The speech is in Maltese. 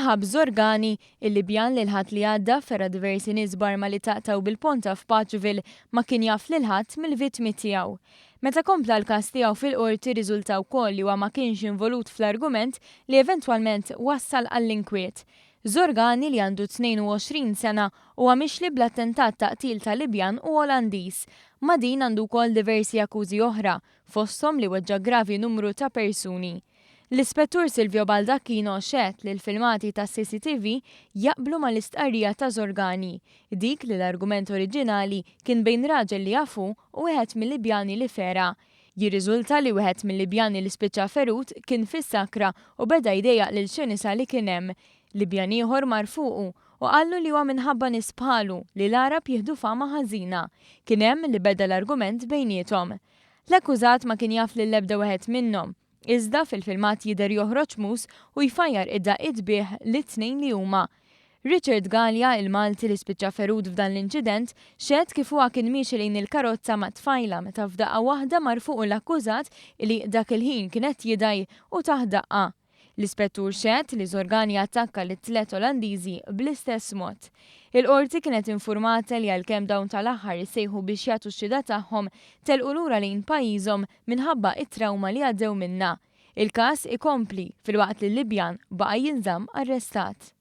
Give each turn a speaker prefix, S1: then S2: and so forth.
S1: Saħab Zorgani, il-Libjan li l-ħadd li għadda ferra diversi nies barma li taqtaw bil-ponta f'Patchville ma kien jaf lil ħadd mill-vittmi tiegħu. Meta kompla l-każ tiegħu fil-qorti riżulta wkoll li huwa ma kienx involut fl-argument li eventwalment wassal għall-inkwiet. Zorgani li għandu 22 sena huwa mixli bl-attentat taqtil ta' Libjan u Olandiż. Ma din għandu wkoll diversi akkużi oħra, fosthom li weġġa' gravi numru ta' persuni. L-Ispettur Silvio Baldacchino xedt li l-filmati ta' CCTV jaqblu mal-istqarrija ta' Zorgani, dik li l-argument oriġinali kien bejn raġel li jafu u wieħed mill-Libjani li fera. Jirriżulta li wieħed mill-Libjani li spiċċa ferut kien fis-sakra u beda jdejjaq lil xi nisa li kien hemm. Libjan ieħor marfuqu u qallu li huwa minħabba nies bħalu li l-Arab jieħdu fama ħażina. Kien hemm li beda l-argument bejniethom. L-akkużat ma kien jaf lil l-ebda wieħed minnhom. Iżda fil-filmat jidher joħroġ mus u jfajjar id-daqqiet bih l-tnejn li huma. Richard Gallia, il-Malti li spiċċa ferud f'dan l-inċident, xehed kif huwa kien miexi lejn il-karozza ma' tfajla meta f'daqqa waħda marfuq l-akkużat li dak il-ħin kienet jidaj u taħt daqqa. L-ispettur xehed li Zorgani attakka lit-tliet Olandiżi bl-istess mod. Il-qorti kienet infurmata li għalkemm dawn tal-aħħar issejħu biex jagħtu x-xhieda tagħhom telqu lura lejn pajjiżhom minħabba it-trawma li għaddew minnha. Il-każ ikompli filwaqt li l-Libjan baqa' jinżamm arrestat.